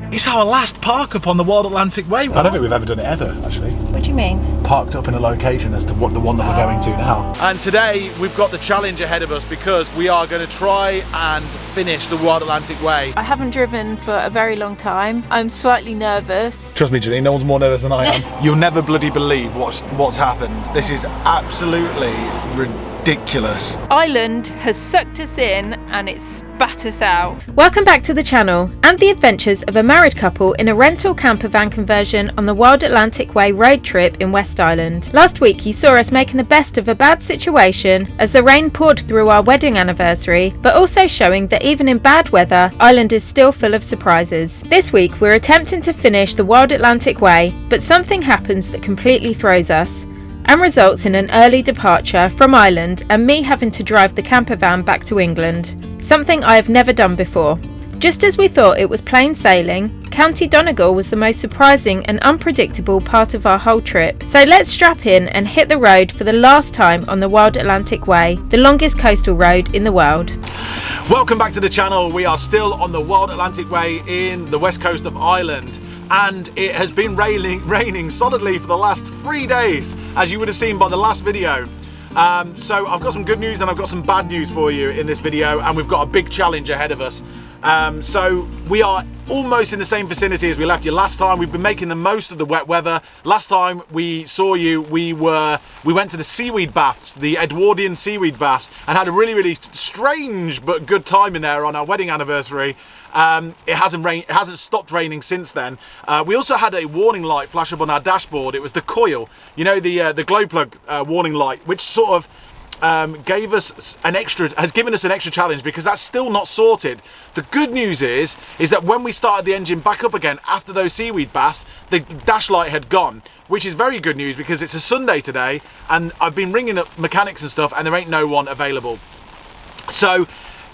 It's our last park up on the Wild Atlantic Way. I don't think we've ever done it ever, actually. What do you mean? Parked up in a location as to what the one that we're going to now. And today we've got the challenge ahead of us because we are going to try and finish the Wild Atlantic Way. I haven't driven for a very long time. I'm slightly nervous. Trust me, Janine, no one's more nervous than I am. You'll never bloody believe what's happened. This is absolutely ridiculous. Ireland has sucked us in and it's spat us out. Welcome back to the channel and the adventures of a married couple in a rental camper van conversion on the Wild Atlantic Way road trip in West Island. Last week you saw us making the best of a bad situation as the rain poured through our wedding anniversary, but also showing that even in bad weather, Ireland is still full of surprises. This week we're attempting to finish the Wild Atlantic Way, but something happens that completely throws us and results in an early departure from Ireland and me having to drive the camper van back to England. Something I have never done before. Just as we thought it was plain sailing, County Donegal was the most surprising and unpredictable part of our whole trip. So let's strap in and hit the road for the last time on the Wild Atlantic Way, the longest coastal road in the world. Welcome back to the channel. We are still on the Wild Atlantic Way in the west coast of Ireland. And it has been raining solidly for the last 3 days, as you would have seen by the last video. So I've got some good news and I've got some bad news for you in this video, and we've got a big challenge ahead of us. So we are almost in the same vicinity as we left you last time. We've been making the most of the wet weather. Last time we saw you, we went to the seaweed baths, the Edwardian seaweed baths, and had a really strange but good time in there on our wedding anniversary. It hasn't stopped raining since then. We also had a warning light flash up on our dashboard. It was the coil, you know, the glow plug warning light, which sort of has given us an extra challenge because that's still not sorted. The good news is that when we started the engine back up again after those seaweed baths, the dash light had gone, which is very good news because it's a Sunday today and I've been ringing up mechanics and stuff and there ain't no one available. So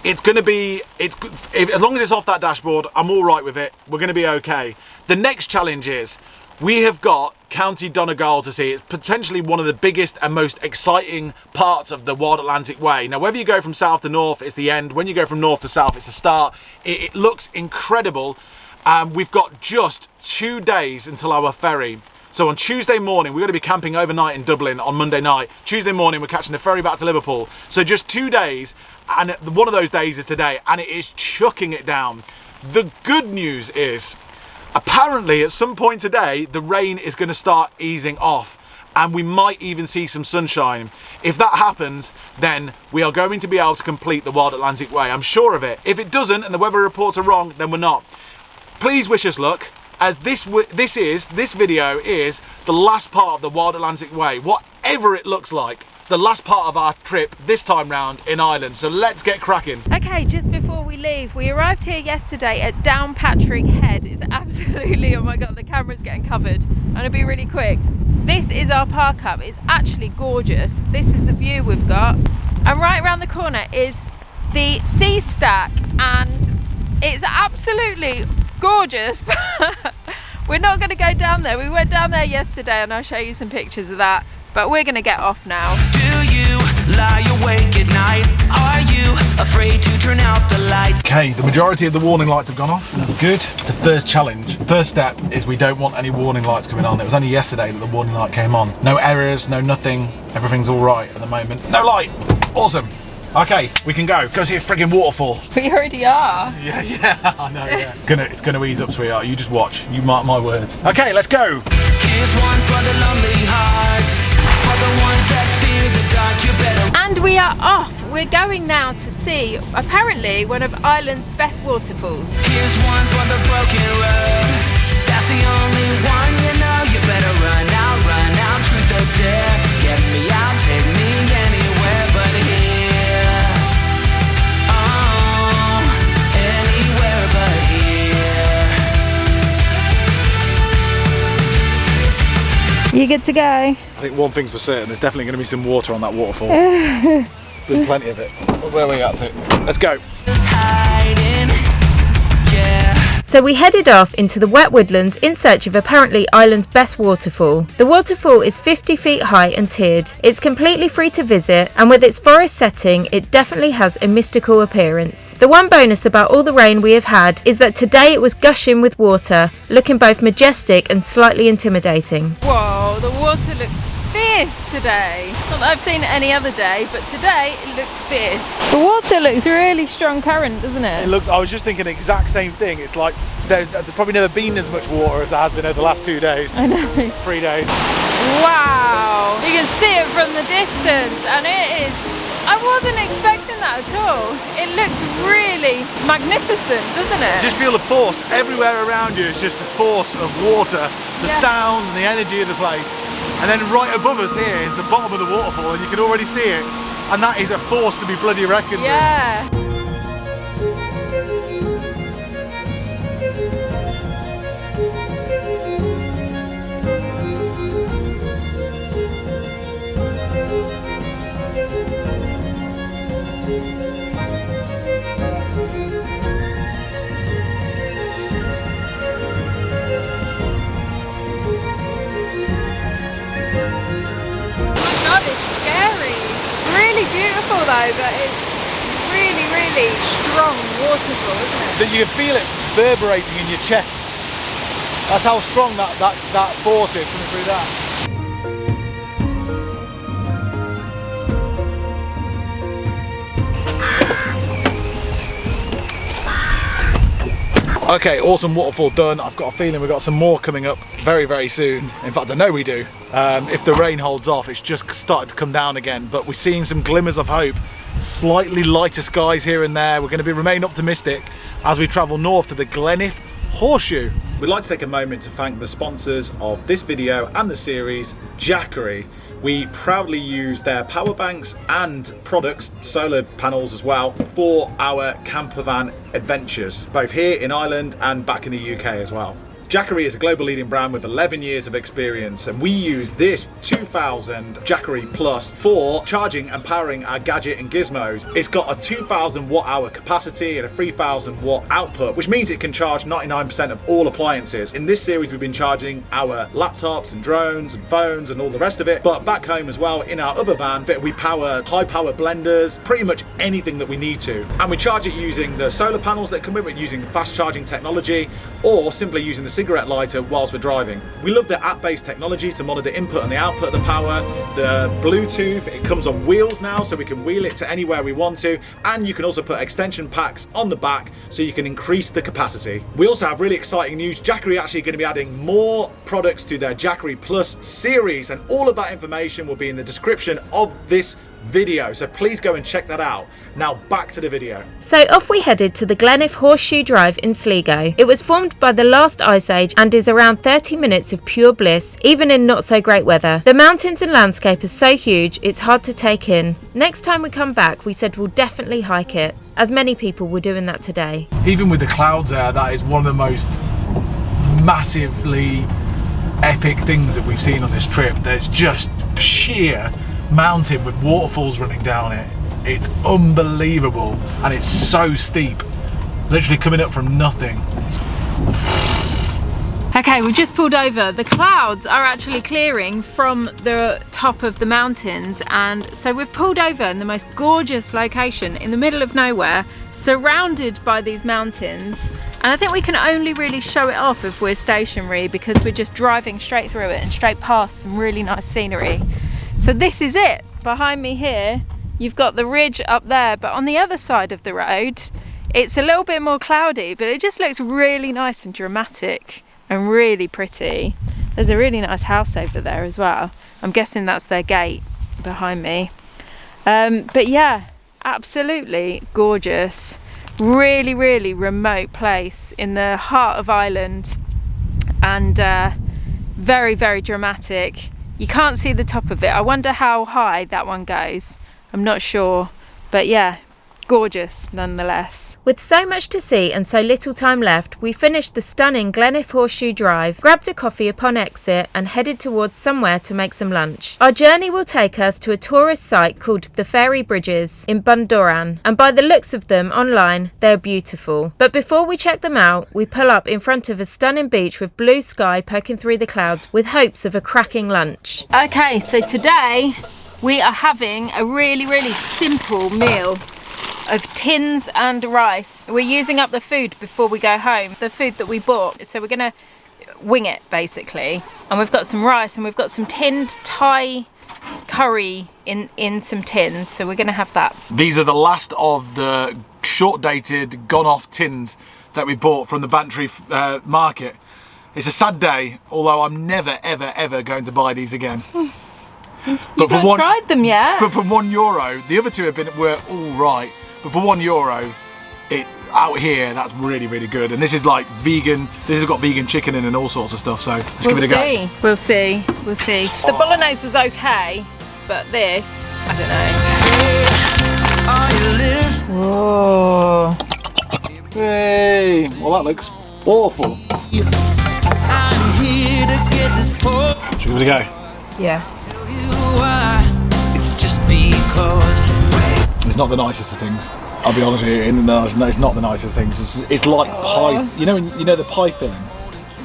it's going to be, as long as it's off that dashboard, I'm all right with it. We're going to be okay. The next challenge is we have got County Donegal to see. It's potentially one of the biggest and most exciting parts of the Wild Atlantic Way. Now, whether you go from south to north, it's the end. When you go from north to south, it's the start. It looks incredible. We've got just 2 days until our ferry. So on Tuesday morning, we're going to be camping overnight in Dublin on Monday night. Tuesday morning, we're catching the ferry back to Liverpool. So just 2 days, and one of those days is today, and it is chucking it down. The good news is, apparently at some point today, the rain is going to start easing off, and we might even see some sunshine. If that happens, then we are going to be able to complete the Wild Atlantic Way. I'm sure of it. If it doesn't, and the weather reports are wrong, then we're not. Please wish us luck, as this video is the last part of the Wild Atlantic Way, whatever it looks like, the last part of our trip this time round in Ireland. So let's get cracking. Okay, just before we leave, we arrived here yesterday at Downpatrick Head. It's absolutely, oh my god, the camera's getting covered. I'm gonna be really quick. This is our park up. It's actually gorgeous. This is the view we've got. And right around the corner is the sea stack, and it's absolutely gorgeous. We're not going to go down there. We went down there yesterday and I'll show you some pictures of that, but we're going to get off now. Do you lie awake at night? Are you afraid to turn out the lights? Okay, the majority of the warning lights have gone off. That's good. It's the first challenge. First step is we don't want any warning lights coming on. It was only yesterday that the warning light came on. No errors, no nothing. Everything's all right at the moment. No light. Awesome. Okay, we can go. Go see a friggin' waterfall. We already are. Yeah, I know, yeah. It's gonna ease up, sweetheart. You just watch. You mark my words. Okay, let's go. Here's one for the lonely hearts, for the ones that fear the dark. You better. And we are off. We're going now to see, apparently, one of Ireland's best waterfalls. Here's one for the broken road. That's the only one you know. You better run out, truth or dare. Get me out, take me anywhere but here. You good to go? I think one thing's for certain, there's definitely going to be some water on that waterfall. There's plenty of it. Where are we at to? Let's go. So we headed off into the wet woodlands in search of apparently Ireland's best waterfall. The waterfall is 50 feet high and tiered. It's completely free to visit, and with its forest setting, it definitely has a mystical appearance. The one bonus about all the rain we have had is that today it was gushing with water, looking both majestic and slightly intimidating. Whoa, the water looks fierce today. Not that I've seen it any other day, but today it looks fierce. The water looks really strong current, doesn't it? It looks. I was just thinking the exact same thing. It's like there's probably never been as much water as there has been over the last 2 days. I know. 3 days. Wow, you can see it from the distance, and it is. I wasn't expecting that at all. It looks really magnificent, doesn't it? Just feel the force everywhere around you. It's just a force of water, the sound and the energy of the place. And then right above us here is the bottom of the waterfall, and you can already see it. And that is a force to be bloody reckoned with. Yeah. Beautiful though, but it's really strong waterfall, isn't it? That you can feel it reverberating in your chest. That's how strong that force is coming through that. Okay, awesome waterfall done. I've got a feeling we've got some more coming up very soon. In fact, I know we do. If the rain holds off, it's just started to come down again, but we're seeing some glimmers of hope. Slightly lighter skies here and there. We're going to remain optimistic as we travel north to the Glenfinnan Horseshoe. We'd like to take a moment to thank the sponsors of this video and the series, Jackery. We proudly use their power banks and products, solar panels as well, for our camper van adventures, both here in Ireland and back in the UK as well. Jackery is a global leading brand with 11 years of experience, and we use this 2000 Jackery Plus for charging and powering our gadget and gizmos. It's got a 2000 watt hour capacity and a 3000 watt output, which means it can charge 99% of all appliances. In this series we've been charging our laptops and drones and phones and all the rest of it, but back home as well in our other van we power high power blenders, pretty much anything that we need to, and we charge it using the solar panels that come with it, using fast charging technology, or simply using the cigarette lighter whilst we're driving. We love the app-based technology to monitor the input and the output of the power, the Bluetooth. It comes on wheels now, so we can wheel it to anywhere we want to, and you can also put extension packs on the back so you can increase the capacity. We also have really exciting news. Jackery are actually going to be adding more products to their Jackery Plus series, and all of that information will be in the description of this video, so please go and check that out. Now back to the video. So off we headed to the Glenfinnan Horseshoe Drive in Sligo. It was formed by the last ice age and is around 30 minutes of pure bliss, even in not so great weather. The mountains and landscape are so huge it's hard to take in. Next time we come back, we said we'll definitely hike it, as many people were doing that today. Even with the clouds there, that is one of the most massively epic things that we've seen on this trip. There's just sheer mountain with waterfalls running down it. It's unbelievable, and it's so steep, literally coming up from nothing. Okay, we've just pulled over. The clouds are actually clearing from the top of the mountains, and so we've pulled over in the most gorgeous location in the middle of nowhere, surrounded by these mountains, and I think we can only really show it off if we're stationary, because we're just driving straight through it and straight past some really nice scenery. So this is it. Behind me here, you've got the ridge up there, but on the other side of the road, it's a little bit more cloudy, but it just looks really nice and dramatic and really pretty. There's a really nice house over there as well. I'm guessing that's their gate behind me. But yeah, absolutely gorgeous. Really remote place in the heart of Ireland, and very dramatic. You can't see the top of it. I wonder how high that one goes. I'm not sure, but yeah, gorgeous nonetheless. With so much to see and so little time left, we finished the stunning Glenfinnan Horseshoe Drive, grabbed a coffee upon exit and headed towards somewhere to make some lunch. Our journey will take us to a tourist site called the Ferry Bridges in Bundoran, and by the looks of them online, they're beautiful. But before we check them out, we pull up in front of a stunning beach with blue sky poking through the clouds with hopes of a cracking lunch. Okay, so today we are having a really simple meal of tins and rice. We're using up the food before we go home, the food that we bought. So we're gonna wing it basically. And we've got some rice and we've got some tinned Thai curry in some tins. So we're gonna have that. These are the last of the short-dated, gone-off tins that we bought from the Bantry market. It's a sad day, although I'm never, ever going to buy these again. You've not tried them yet? But for €1, the other two were all right. But for €1, out here, that's really good. And this is like vegan. This has got vegan chicken in and all sorts of stuff. So let's give it a go. We'll see. The bolognese was okay, but this, I don't know. Whoa. Hey, well that looks awful. I'm here to get this poor. Should we give it a go? Yeah. It's just because. It's not the nicest of things. I'll be honest with you. It's not the nicest of things. It's like pie. You know the pie filling.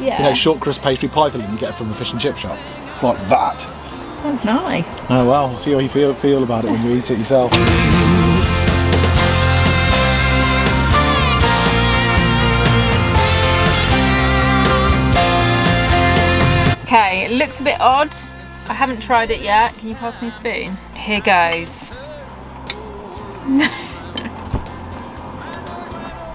Yeah. You know, short crust pastry pie filling you get from the fish and chip shop. It's like that. Sounds nice. Oh well, see how you feel about it when you eat it yourself. Okay, it looks a bit odd. I haven't tried it yet. Can you pass me a spoon? Here goes.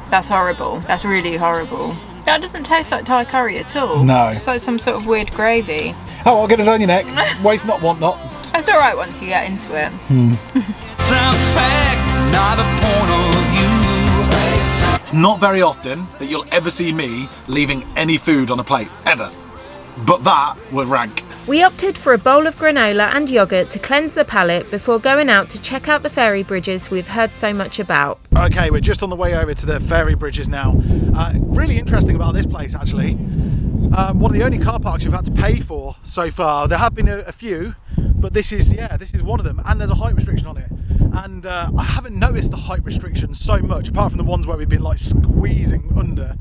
That's horrible. That's really horrible. That doesn't taste like Thai curry at all. No. It's like some sort of weird gravy. Oh, I'll get it on your neck. Waste not, want not. That's alright once you get into it. Some fact, not a point of view. It's not very often that you'll ever see me leaving any food on a plate, ever. But that would rank. We opted for a bowl of granola and yoghurt to cleanse the palate before going out to check out the ferry bridges we've heard so much about. Okay, we're just on the way over to the Ferry Bridges now. Really interesting about this place, actually. One of the only car parks we've had to pay for so far. There have been a few, but this is one of them, and there's a height restriction on it. And I haven't noticed the height restriction so much, apart from the ones where we've been like squeezing under.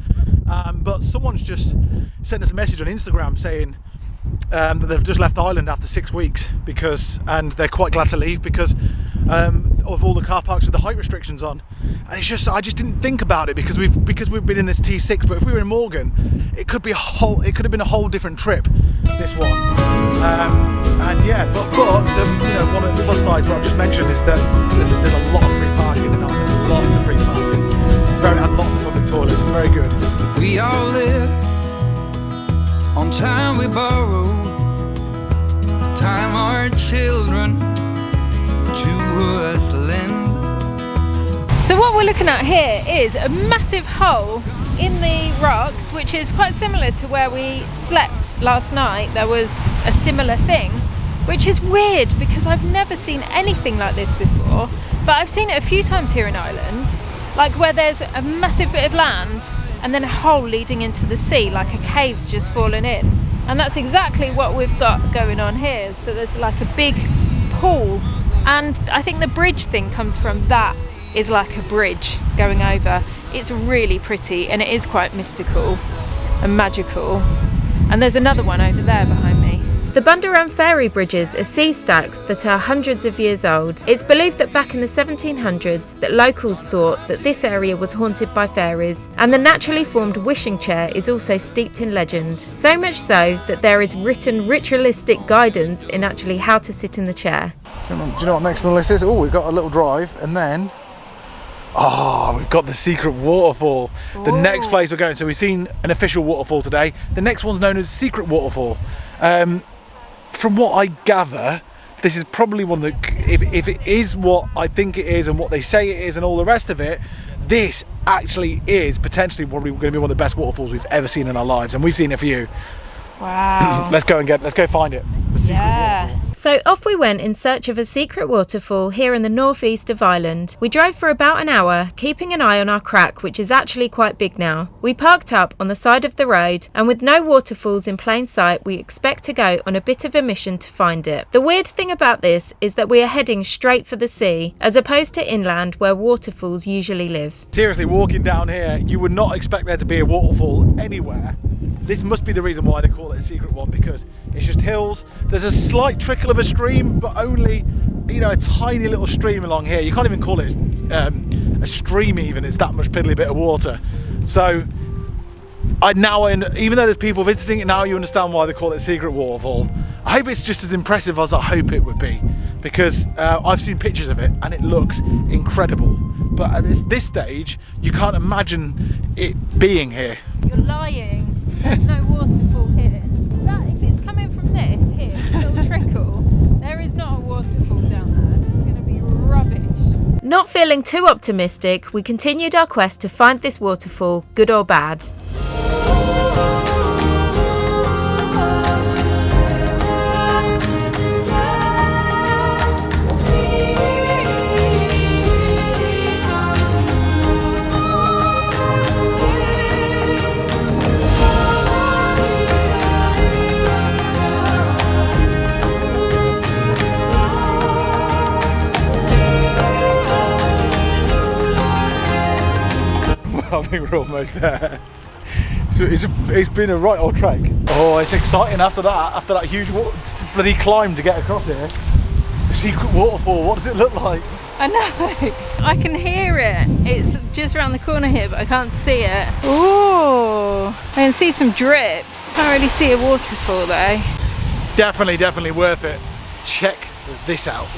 But someone's just sent us a message on Instagram saying that they've just left Ireland after 6 weeks and they're quite glad to leave because of all the car parks with the height restrictions on. And it's just, I just didn't think about it because we've been in this T6. But if we were in Morgan, it could have been a whole different trip. This one, and yeah, but one of the plus sides what I've just mentioned is that there's a lot of free parking in Ireland, lots of free parking. And lots of public toilets. It's very good. We all live on time we borrow, time our children to us lend. So what we're looking at here is a massive hole in the rocks, which is quite similar to where we slept last night. There was a similar thing, which is weird because I've never seen anything like this before, but I've seen it a few times here in Ireland, like where there's a massive bit of land and then a hole leading into the sea, like a cave's just fallen in. And that's exactly what we've got going on here. So there's like a big pool, and I think the bridge thing comes from that, is like a bridge going over. It's really pretty and it is quite mystical and magical. And there's another one over there behind me. The Bundoran Ferry Bridges are sea stacks that are hundreds of years old. It's believed that back in the 1700s that locals thought that this area was haunted by fairies, and the naturally formed wishing chair is also steeped in legend. So much so that there is written ritualistic guidance in actually how to sit in the chair. Do you know what next on the list is? Oh, we've got a little drive, and then we've got the secret waterfall. Ooh. The next place we're going. So we've seen an official waterfall today. The next one's known as Secret Waterfall. From what I gather, this is probably one that, if it is what I think it is and what they say it is and all the rest of it, this actually is potentially probably going to be one of the best waterfalls we've ever seen in our lives, and we've seen a few. Wow. Let's go find it. The secret waterfall. So off we went in search of a secret waterfall here in the northeast of Ireland. We drove for about an hour, keeping an eye on our crack, which is actually quite big now. We parked up on the side of the road, and with no waterfalls in plain sight, we expect to go on a bit of a mission to find it. The weird thing about this is that we are heading straight for the sea, as opposed to inland where waterfalls usually live. Seriously, walking down here, you would not expect there to be a waterfall anywhere. This must be the reason why they call it a secret one, because it's just hills. There's a slight trickle of a stream, but only, a tiny little stream along here. You can't even call it a stream even. It's that much piddly bit of water. So even though there's people visiting it now, you understand why they call it a secret waterfall. I hope it's just as impressive as I hope it would be, because I've seen pictures of it and it looks incredible. But at this stage, you can't imagine it being here. You're lying. There's no waterfall here. If it's coming from this here, this little trickle, there is not a waterfall down there. It's going to be rubbish. Not feeling too optimistic, we continued our quest to find this waterfall, good or bad. I think we're almost there. So it's been a right old trek. Oh, it's exciting after that huge bloody climb to get across here. The secret waterfall, what does it look like? I know. I can hear it. It's just around the corner here, but I can't see it. Ooh, I can see some drips. Can't really see a waterfall though. Definitely worth it. Check this out.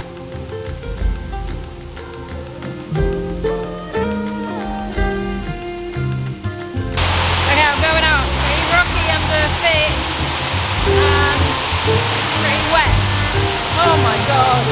Pretty wet. Oh my god.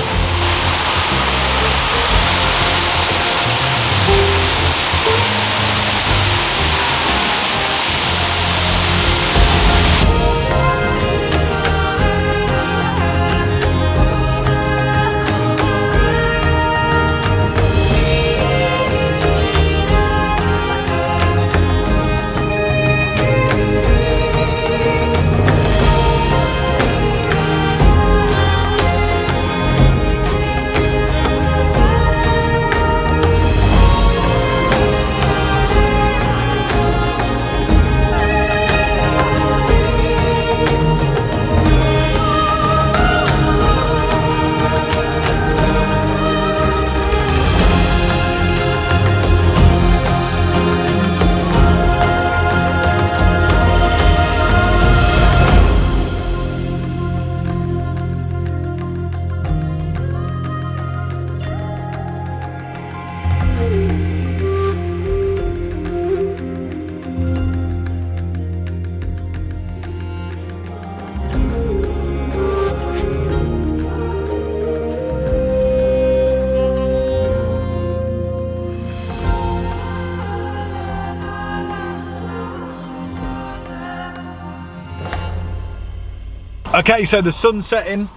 Okay, so the sun's setting.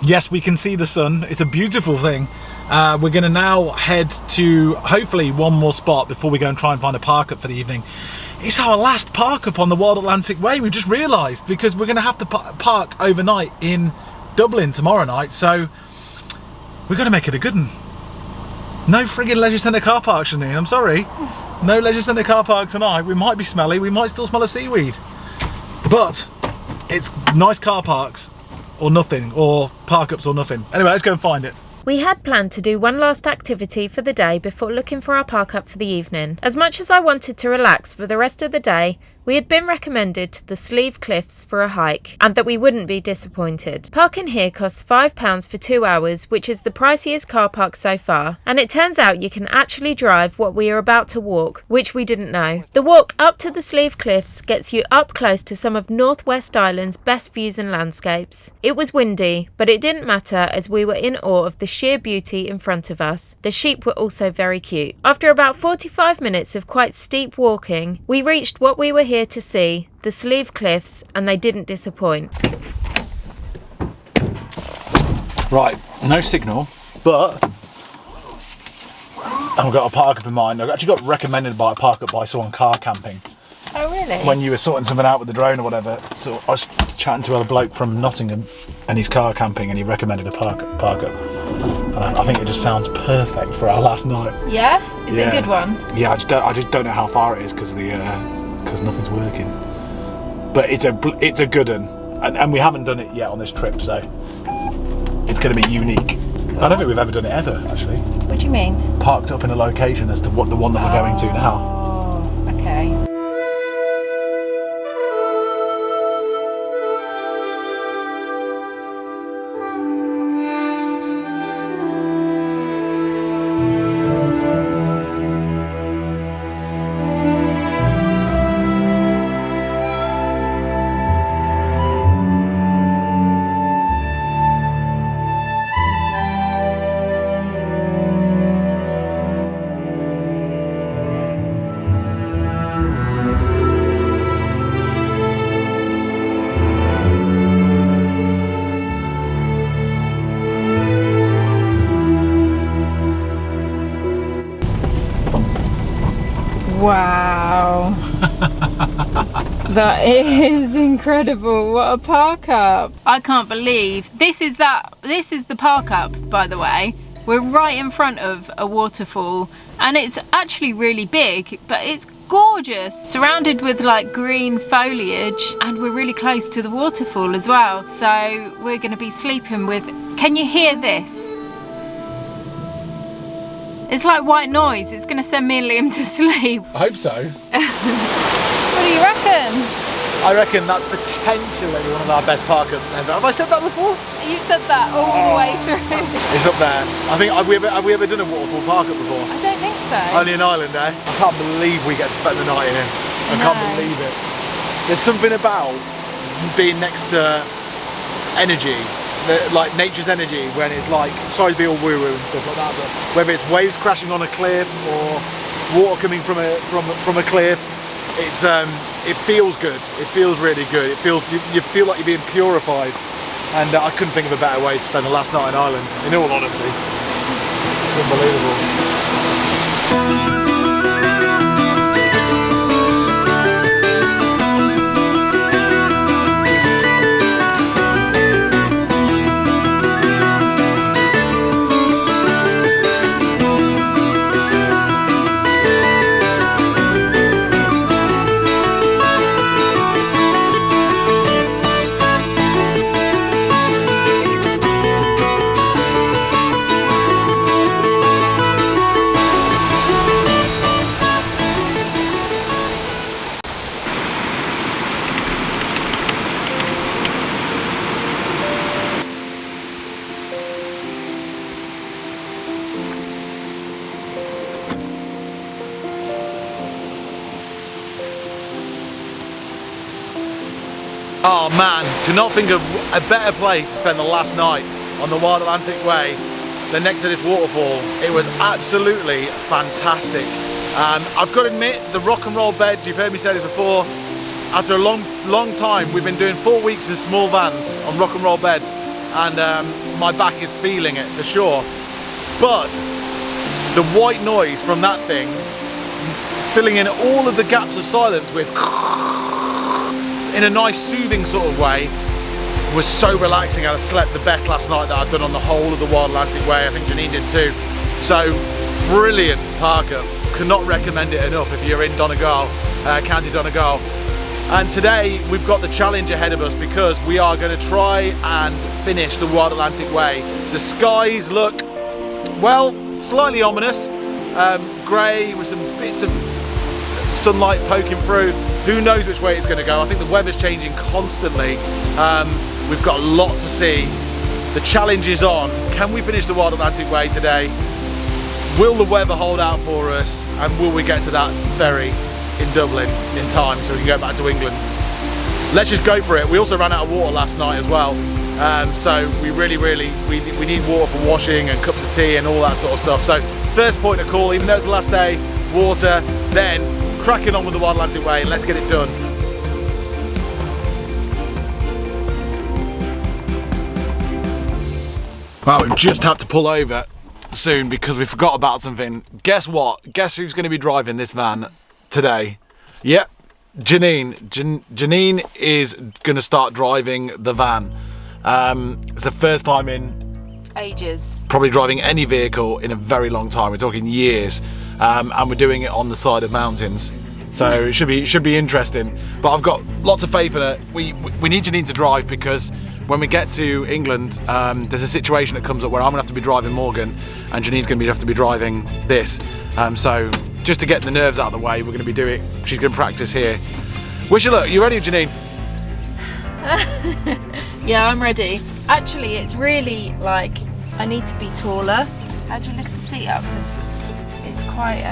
Yes, we can see the sun. It's a beautiful thing. We're going to now head to hopefully one more spot before we go and try and find a park up for the evening. It's our last park up on the Wild Atlantic Way, we just realised, because we're going to have to park overnight in Dublin tomorrow night, so we've got to make it a good one. No friggin' leisure centre car parks, Janine, I'm sorry. No leisure centre car parks tonight. We might be smelly, we might still smell of seaweed. But it's nice car parks or nothing, or park ups or nothing. Anyway, let's go and find it. We had planned to do one last activity for the day before looking for our park up for the evening. As much as I wanted to relax for the rest of the day, we had been recommended to the Sleeve Cliffs for a hike, and that we wouldn't be disappointed. Parking here costs £5 for 2 hours, which is the priciest car park so far, and it turns out you can actually drive what we are about to walk, which we didn't know. The walk up to the Sleeve Cliffs gets you up close to some of North West Ireland's best views and landscapes. It was windy, but it didn't matter as we were in awe of the sheer beauty in front of us. The sheep were also very cute. After about 45 minutes of quite steep walking, we reached what we were here here to see, the Sleeve Cliffs, and they didn't disappoint. Right, no signal, but I've got a park up in mind. I actually got recommended by a park up by someone car camping. Oh, really? When you were sorting something out with the drone or whatever. So I was chatting to a bloke from Nottingham and he's car camping and he recommended a park up. And I think it just sounds perfect for our last night. Yeah? Is it a good one? Yeah, I just don't know how far it is because nothing's working. But it's a good one. And we haven't done it yet on this trip, so it's going to be unique. Cool. I don't think we've ever done it ever, actually. What do you mean? Parked up in a location as to what the one that we're going to now. Oh, okay. Wow. That is incredible. What a park up. I can't believe this is the park up, by the way. We're right in front of a waterfall and it's actually really big, but it's gorgeous, surrounded with like green foliage, and we're really close to the waterfall as well. So we're going to be sleeping with, can you hear this? It's like white noise. It's going to send me and Liam to sleep. I hope so. What do you reckon? I reckon that's potentially one of our best park ups ever. Have I said that before? You've said that all the way through. It's up there. I think, have we ever done a waterfall park up before? I don't think so. Only an island, eh? I can't believe we get to spend the night here. I can't believe it. There's something about being next to energy, like nature's energy, when it's like, sorry to be all woo-woo and stuff like that, but whether it's waves crashing on a cliff or water coming from a cliff, it feels good. It feels really good. It feels, you feel like you're being purified, and I couldn't think of a better way to spend the last night in Ireland, in all honesty. Unbelievable. Oh man, could not think of a better place to spend the last night on the Wild Atlantic Way than next to this waterfall. It was absolutely fantastic. I've got to admit, the rock and roll beds, you've heard me say this before, after a long time, we've been doing 4 weeks in small vans on rock and roll beds, and my back is feeling it for sure. But the white noise from that thing, filling in all of the gaps of silence with in a nice soothing sort of way, was so relaxing. I slept the best last night that I've done on the whole of the Wild Atlantic Way. I think Janine did too. So brilliant park up. Could not recommend it enough if you're in Donegal, County Donegal. And today we've got the challenge ahead of us because we are going to try and finish the Wild Atlantic Way. The skies look, well, slightly ominous, grey with some bits of sunlight poking through. Who knows which way it's going to go? I think the weather's changing constantly. We've got a lot to see. The challenge is on. Can we finish the Wild Atlantic Way today? Will the weather hold out for us? And will we get to that ferry in Dublin in time so we can go back to England? Let's just go for it. We also ran out of water last night as well. So we really we need water for washing and cups of tea and all that sort of stuff. So first point of call, even though it's the last day, water, then cracking on with the Wild Atlantic Way. Let's get it done. Well, we just had to pull over soon because we forgot about something. Guess what? Guess who's going to be driving this van today? Yep, Janine. Janine is going to start driving the van. It's the first time in ages. Probably driving any vehicle in a very long time. We're talking years, and we're doing it on the side of mountains. So it should be interesting. But I've got lots of faith in it. We need Janine to drive because when we get to England, there's a situation that comes up where I'm gonna have to be driving Morgan, and Janine's gonna have to be driving this. So just to get the nerves out of the way, we're gonna be doing. She's gonna practice here. Wish you luck. You ready, Janine? Yeah, I'm ready. Actually, it's really like I need to be taller. How do you lift the seat up? Because it's quite.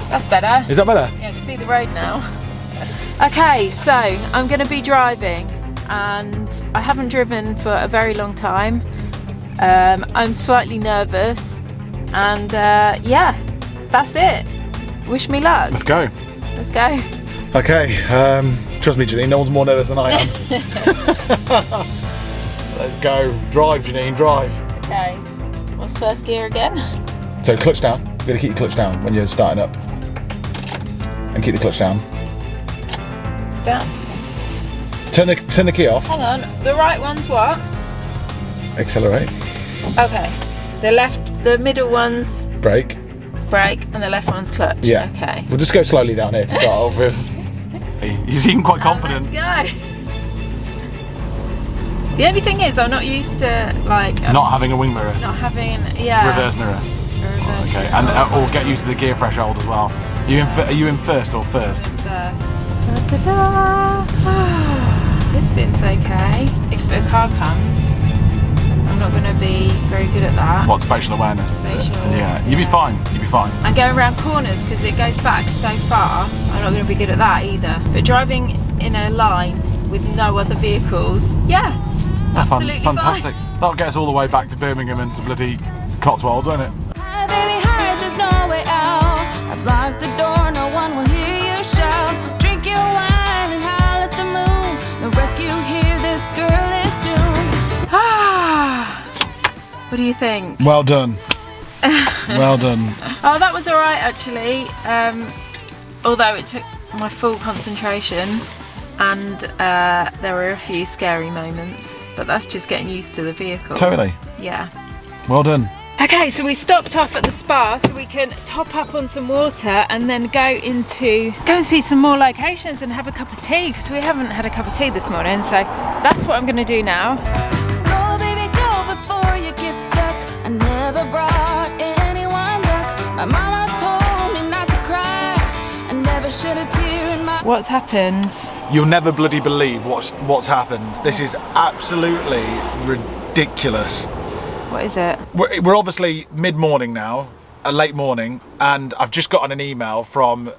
That's better. Is that better? Yeah, I can see the road now. Okay, so I'm going to be driving, and I haven't driven for a very long time. I'm slightly nervous, and yeah, that's it. Wish me luck. Let's go. Let's go. Okay, trust me, Janine, no one's more nervous than I am. Let's go. Drive, Janine, drive. Okay, what's first gear again? So clutch down. You've got to keep your clutch down when you're starting up. And keep the clutch down. It's down. Turn the key off. Hang on, the right one's what? Accelerate. Okay, the middle one's Brake. brake, and the left one's clutch. Yeah. Okay. We'll just go slowly down here to start off with. You seem quite confident. Let's go. The only thing is, I'm not used to like Not having a wing mirror. not having Reverse mirror. Reverse Okay, mirror. and or get used to the gear threshold as well. Are you in first or third? First. Da-da-da. This bit's okay. If a car comes, I'm not going to be very good at that. What, spatial awareness? Spatial, Yeah, you'll be fine. You'll be fine. And going around corners because it goes back so far, I'm not going to be good at that either. But driving in a line with no other vehicles, yeah, absolutely Fantastic. fine. That'll get us all the way back to Birmingham and to bloody Cotswolds, won't it? Hi, baby, hi, there's no way out. I've locked the door, no one will hear you shout. Drink your wine and howl at the moon. No rescue here, this girl is doomed. What do you think? Well done. Well done. Oh, that was alright actually. Although it took my full concentration, and there were a few scary moments, but that's just getting used to the vehicle. Totally. Yeah. Well done. Okay, so we stopped off at the spa so we can top up on some water and then go and see some more locations and have a cup of tea, because we haven't had a cup of tea this morning. So that's what I'm going to do now. Go, baby, go before you get stuck. I never brought anyone luck. My mama told me not to cry. I never shed a tear in my. What's happened? You'll never bloody believe what's happened. This is absolutely ridiculous. What is it? We're obviously mid-morning now, a late morning, and I've just gotten an email from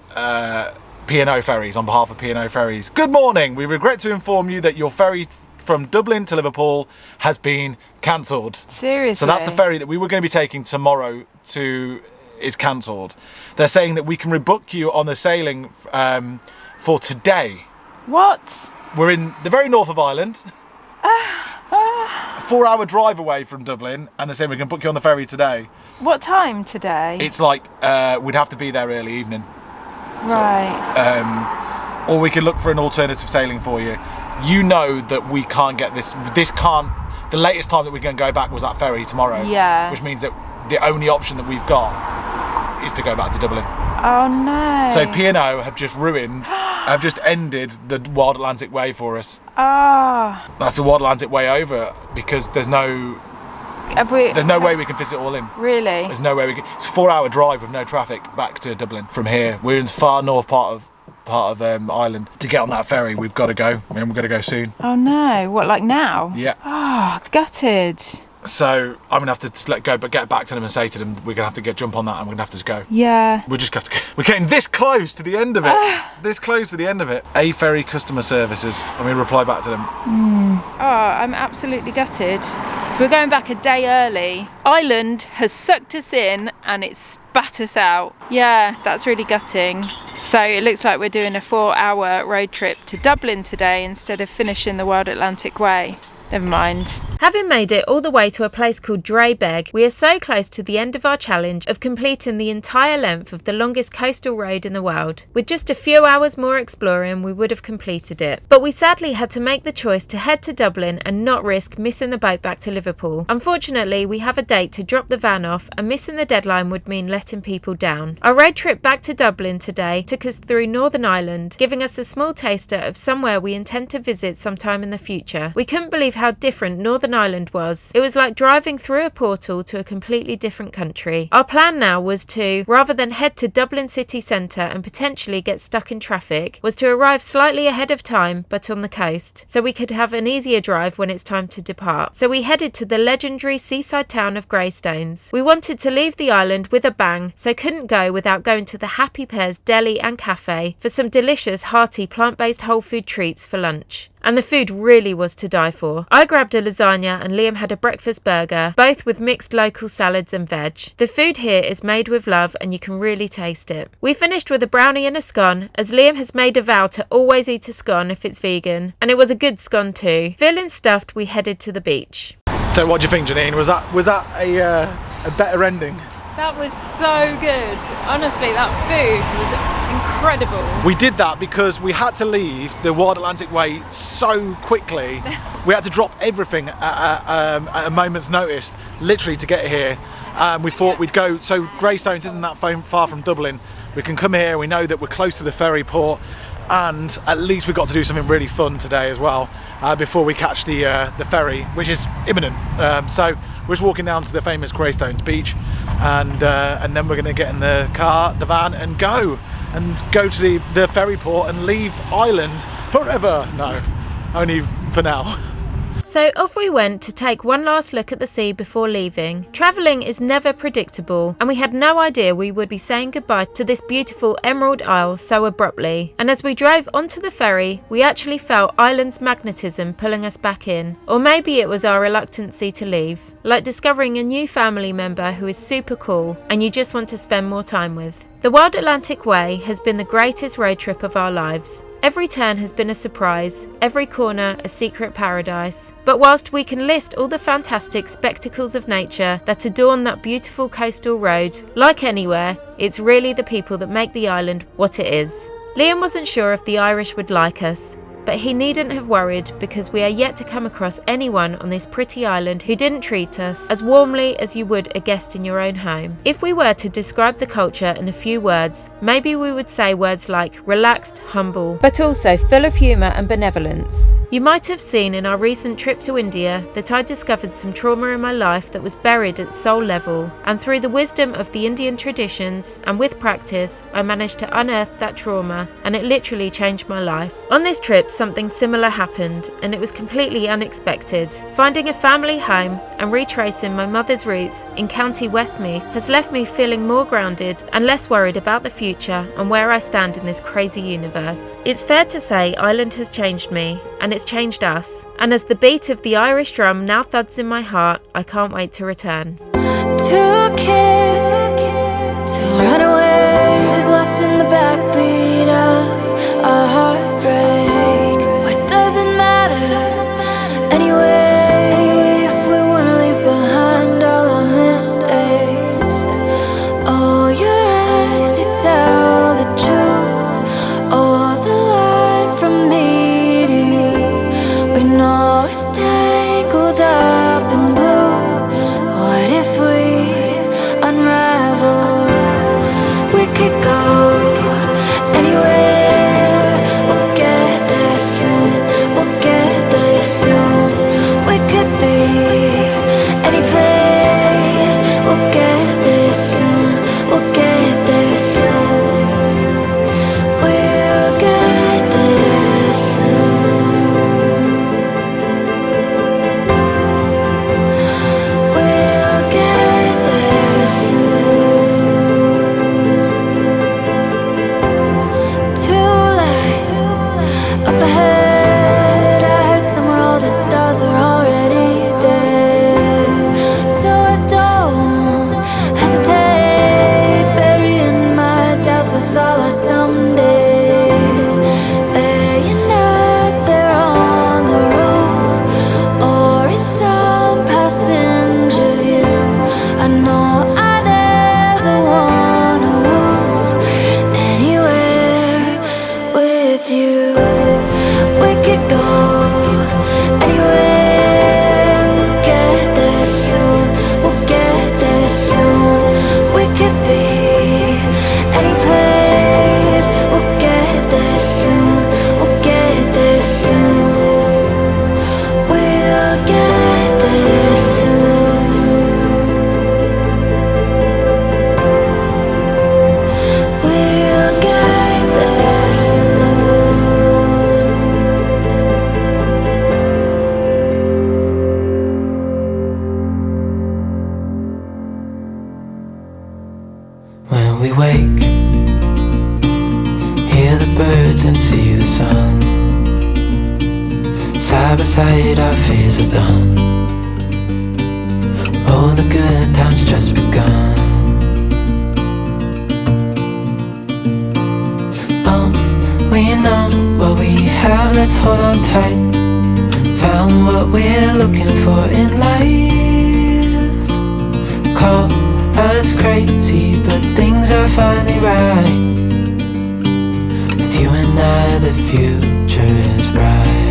P&O Ferries on behalf of P&O Ferries. Good morning. We regret to inform you that your ferry from Dublin to Liverpool has been cancelled. Seriously? So that's the ferry that we were going to be taking tomorrow is cancelled. They're saying that we can rebook you on the sailing for today. What? We're in the very north of Ireland. A 4-hour drive away from Dublin, and they're saying we can book you on the ferry today. What time today? It's like we'd have to be there early evening. Right. Or we could look for an alternative sailing for you. You know that we can't get this. This can't. The latest time that we can go back was that ferry tomorrow. Yeah. Which means that the only option that we've got is to go back to Dublin. Oh no. So P&O have just ended the Wild Atlantic Way for us. Ah. That's the Wild Atlantic Way over because there's no way we can fit it all in. Really? There's no way we can. It's a 4-hour drive with no traffic back to Dublin from here. We're in the far north part of Ireland. To get on that ferry, we've got to go, and we've got to go soon. Oh no. What, like now? Yeah. Oh, gutted. So I'm gonna have to just let go, but get back to them and say to them, we're gonna have to jump on that, and we're gonna have to go. Yeah. We're just have to go. We're getting this close to the end of it. This close to the end of it. A Ferry customer services. I'm gonna reply back to them. Oh, I'm absolutely gutted. So we're going back a day early. Ireland has sucked us in and it spat us out. Yeah, that's really gutting. So it looks like we're doing a 4-hour road trip to Dublin today instead of finishing the Wild Atlantic Way. Never mind. Having made it all the way to a place called Drabeg, we are so close to the end of our challenge of completing the entire length of the longest coastal road in the world. With just a few hours more exploring, we would have completed it. But we sadly had to make the choice to head to Dublin and not risk missing the boat back to Liverpool. Unfortunately, we have a date to drop the van off, and missing the deadline would mean letting people down. Our road trip back to Dublin today took us through Northern Ireland, giving us a small taster of somewhere we intend to visit sometime in the future. We couldn't believe how different Northern Ireland was. It was like driving through a portal to a completely different country. Our plan now was to, rather than head to Dublin city centre and potentially get stuck in traffic, was to arrive slightly ahead of time but on the coast, so we could have an easier drive when it's time to depart. So we headed to the legendary seaside town of Greystones. We wanted to leave the island with a bang, so couldn't go without going to the Happy Pears deli and cafe for some delicious hearty plant-based whole food treats for lunch. And the food really was to die for. I grabbed a lasagna and Liam had a breakfast burger, both with mixed local salads and veg. The food here is made with love and you can really taste it. We finished with a brownie and a scone, as Liam has made a vow to always eat a scone if it's vegan. And it was a good scone too. Feeling stuffed, we headed to the beach. So what do you think, Janine? Was that a better ending? That was so good. Honestly, that food was incredible. We did that because we had to leave the Wild Atlantic Way so quickly. We had to drop everything at a moment's notice, literally, to get here. We thought we'd go, so Greystones isn't that far from Dublin. We can come here, we know that we're close to the ferry port, and at least we got to do something really fun today as well, before we catch the ferry, which is imminent. So we're just walking down to the famous Greystones beach, and then we're going to get in the van, and go to the ferry port and leave Ireland forever. No, only for now. So off we went to take one last look at the sea before leaving. Travelling is never predictable, and we had no idea we would be saying goodbye to this beautiful Emerald Isle so abruptly. And as we drove onto the ferry, we actually felt Ireland's magnetism pulling us back in. Or maybe it was our reluctancy to leave, like discovering a new family member who is super cool and you just want to spend more time with. The Wild Atlantic Way has been the greatest road trip of our lives. Every turn has been a surprise, every corner a secret paradise. But whilst we can list all the fantastic spectacles of nature that adorn that beautiful coastal road, like anywhere, it's really the people that make the island what it is. Liam wasn't sure if the Irish would like us, but he needn't have worried, because we are yet to come across anyone on this pretty island who didn't treat us as warmly as you would a guest in your own home. If we were to describe the culture in a few words, maybe we would say words like relaxed, humble, but also full of humour and benevolence. You might have seen in our recent trip to India that I discovered some trauma in my life that was buried at soul level, and through the wisdom of the Indian traditions and with practice, I managed to unearth that trauma, and it literally changed my life. On this trip, something similar happened, and it was completely unexpected. Finding a family home and retracing my mother's roots in County Westmeath has left me feeling more grounded and less worried about the future and where I stand in this crazy universe. It's fair to say Ireland has changed me, and it's changed us. And as the beat of the Irish drum now thuds in my heart, I can't wait to return. Too kick to run away is lost in the backbeat of a heartbreak. What does it matter anyway if we wanna leave behind all our mistakes? Oh, your eyes, they tell the truth. Oh, the line from me to you, we know it's tangled up in blue. What if we unravel? we wake, hear the birds and see the sun. Side by side our fears are done. Oh, the good times just begun. We know what we have, let's hold on tight. Found what we're looking for in life. Call us crazy, but things are finally right. With you and I, the future is bright.